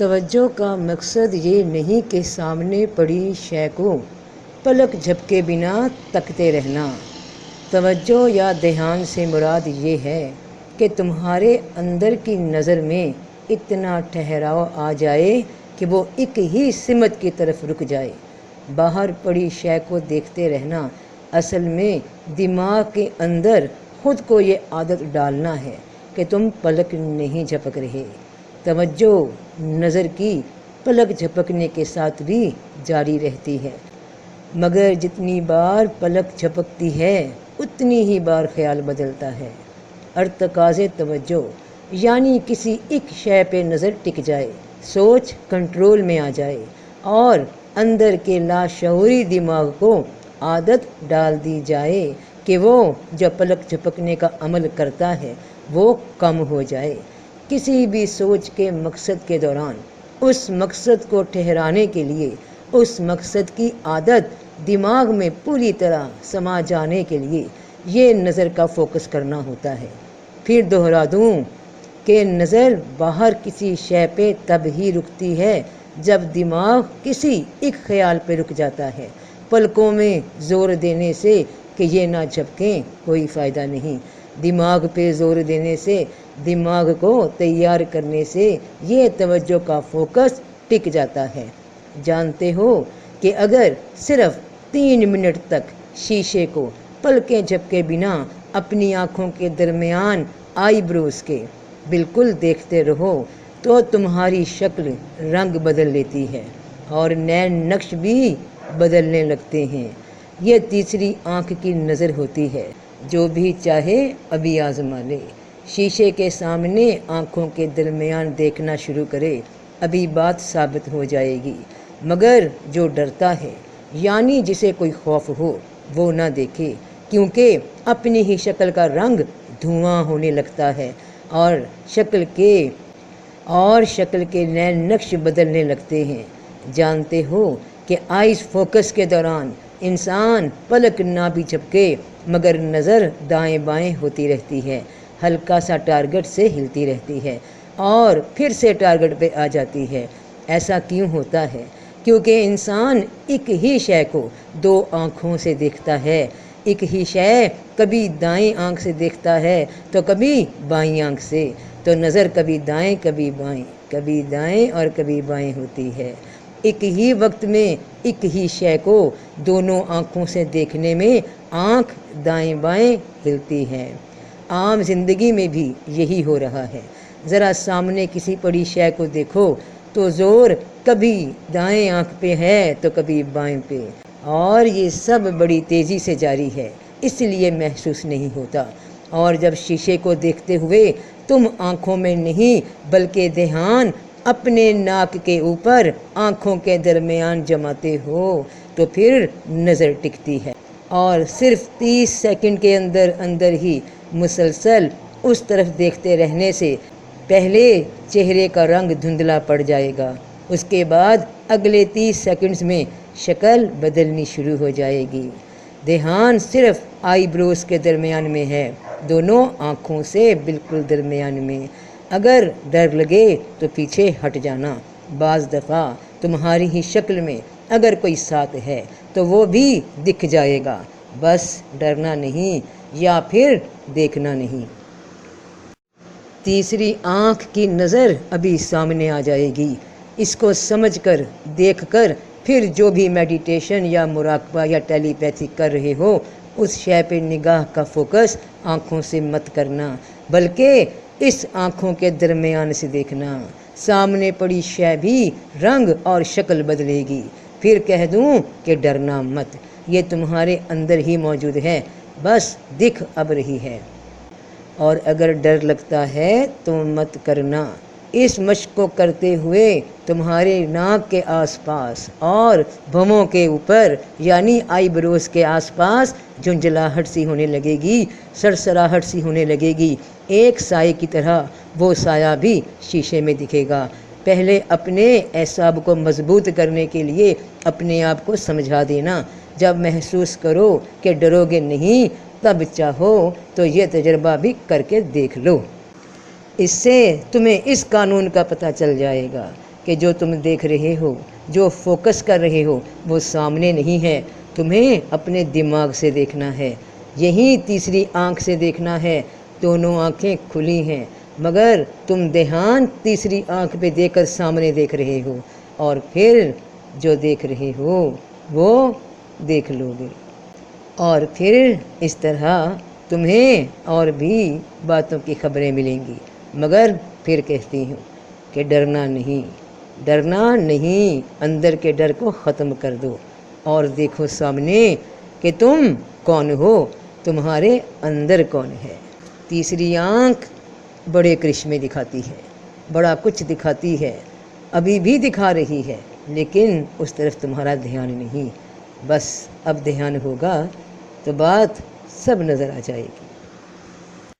توجہ کا مقصد یہ نہیں کہ سامنے پڑی شے کو پلک جھپکے بنا تکتے رہنا۔ توجہ یا دھیان سے مراد یہ ہے کہ تمہارے اندر کی نظر میں اتنا ٹھہراؤ آ جائے کہ وہ ایک ہی سمت کی طرف رک جائے۔ باہر پڑی شے کو دیکھتے رہنا اصل میں دماغ کے اندر خود کو یہ عادت ڈالنا ہے کہ تم پلک نہیں جھپک رہے۔ توجہ نظر کی پلک جھپکنے کے ساتھ بھی جاری رہتی ہے، مگر جتنی بار پلک جھپکتی ہے اتنی ہی بار خیال بدلتا ہے۔ ارتکاز توجہ یعنی کسی ایک شے پہ نظر ٹک جائے، سوچ کنٹرول میں آ جائے اور اندر کے لاشعوری دماغ کو عادت ڈال دی جائے کہ وہ جو پلک جھپکنے کا عمل کرتا ہے وہ کم ہو جائے۔ کسی بھی سوچ کے مقصد کے دوران اس مقصد کو ٹھہرانے کے لیے اس مقصد کی عادت دماغ میں پوری طرح سما جانے کے لیے یہ نظر کا فوکس کرنا ہوتا ہے۔ پھر دہرا دوں کہ نظر باہر کسی شے پہ تب ہی رکتی ہے جب دماغ کسی ایک خیال پہ رک جاتا ہے۔ پلکوں میں زور دینے سے کہ یہ نہ جھپکیں کوئی فائدہ نہیں۔ دماغ پہ زور دینے سے، دماغ کو تیار کرنے سے یہ توجہ کا فوکس ٹک جاتا ہے۔ جانتے ہو کہ اگر صرف 3 منٹ تک شیشے کو پلکیں جھپکے بنا اپنی آنکھوں کے درمیان آئی بروز کے بالکل دیکھتے رہو تو تمہاری شکل رنگ بدل لیتی ہے اور نئے نقش بھی بدلنے لگتے ہیں۔ یہ تیسری آنکھ کی نظر ہوتی ہے، جو بھی چاہے ابھی آزما لے۔ شیشے کے سامنے آنکھوں کے درمیان دیکھنا شروع کرے، ابھی بات ثابت ہو جائے گی۔ مگر جو ڈرتا ہے یعنی جسے کوئی خوف ہو وہ نہ دیکھے، کیونکہ اپنی ہی شکل کا رنگ دھواں ہونے لگتا ہے اور شکل کے نئے نقش بدلنے لگتے ہیں۔ جانتے ہو کہ آئیز فوکس کے دوران انسان پلک نہ بھی جھپکے مگر نظر دائیں بائیں ہوتی رہتی ہے، ہلکا سا ٹارگٹ سے ہلتی رہتی ہے اور پھر سے ٹارگٹ پہ آ جاتی ہے۔ ایسا کیوں ہوتا ہے؟ کیونکہ انسان ایک ہی شے کو 2 آنکھوں سے دیکھتا ہے۔ ایک ہی شے کبھی دائیں آنکھ سے دیکھتا ہے تو کبھی بائیں آنکھ سے، تو نظر کبھی دائیں کبھی بائیں، کبھی دائیں اور کبھی بائیں ہوتی ہے۔ ایک ہی وقت میں ایک ہی شے کو دونوں آنکھوں سے دیکھنے میں آنکھ دائیں بائیں ہلتی ہے۔ عام زندگی میں بھی یہی ہو رہا ہے۔ ذرا سامنے کسی پڑی شے کو دیکھو تو زور کبھی دائیں آنکھ پہ ہے تو کبھی بائیں پہ، اور یہ سب بڑی تیزی سے جاری ہے، اس لیے محسوس نہیں ہوتا۔ اور جب شیشے کو دیکھتے ہوئے تم آنکھوں میں نہیں بلکہ دھیان اپنے ناک کے اوپر آنکھوں کے درمیان جماتے ہو تو پھر نظر ٹکتی ہے، اور صرف 30 سیکنڈ کے اندر ہی مسلسل اس طرف دیکھتے رہنے سے پہلے چہرے کا رنگ دھندلا پڑ جائے گا، اس کے بعد اگلے 30 سیکنڈز میں شکل بدلنی شروع ہو جائے گی۔ دھیان صرف آئی بروز کے درمیان میں ہے، دونوں آنکھوں سے بالکل درمیان میں۔ اگر ڈر لگے تو پیچھے ہٹ جانا۔ بعض دفعہ تمہاری ہی شکل میں اگر کوئی ساتھ ہے تو وہ بھی دکھ جائے گا، بس ڈرنا نہیں یا پھر دیکھنا نہیں۔ تیسری آنکھ کی نظر ابھی سامنے آ جائے گی۔ اس کو سمجھ کر، دیکھ کر پھر جو بھی میڈیٹیشن یا مراقبہ یا ٹیلی پیتھی کر رہے ہو اس شے پہ نگاہ کا فوکس آنکھوں سے مت کرنا بلکہ اس آنکھوں کے درمیان سے دیکھنا۔ سامنے پڑی شے بھی رنگ اور شکل بدلے گی۔ پھر کہہ دوں کہ ڈرنا مت، یہ تمہارے اندر ہی موجود ہے، بس دکھ اب رہی ہے۔ اور اگر ڈر لگتا ہے تو مت کرنا۔ اس مشق کو کرتے ہوئے تمہارے ناک کے آس پاس اور بھووں کے اوپر یعنی آئی بروز کے آس پاس جھنجھلاہٹ سی ہونے لگے گی، سرسراہٹ سی ہونے لگے گی، ایک سائے کی طرح وہ سایہ بھی شیشے میں دکھے گا۔ پہلے اپنے اعصاب کو مضبوط کرنے کے لیے اپنے آپ کو سمجھا دینا۔ جب محسوس کرو کہ ڈرو گے نہیں تب چاہو تو یہ تجربہ بھی کر کے دیکھ لو۔ اس سے تمہیں اس قانون کا پتہ چل جائے گا کہ جو تم دیکھ رہے ہو، جو فوکس کر رہے ہو، وہ سامنے نہیں ہے، تمہیں اپنے دماغ سے دیکھنا ہے، یہی تیسری آنکھ سے دیکھنا ہے۔ دونوں آنکھیں کھلی ہیں، مگر تم دھیان تیسری آنکھ پہ دے کر سامنے دیکھ رہے ہو، اور پھر جو دیکھ رہے ہو وہ دیکھ لو گے، اور پھر اس طرح تمہیں اور بھی باتوں کی خبریں ملیں گی۔ مگر پھر کہتی ہوں کہ ڈرنا نہیں، اندر کے ڈر کو ختم کر دو اور دیکھو سامنے کہ تم کون ہو، تمہارے اندر کون ہے۔ تیسری آنکھ بڑے کرشمے دکھاتی ہے، بڑا کچھ دکھاتی ہے، ابھی بھی دکھا رہی ہے، لیکن اس طرف تمہارا دھیان نہیں۔ بس اب دھیان ہوگا تو بات سب نظر آ جائے گی۔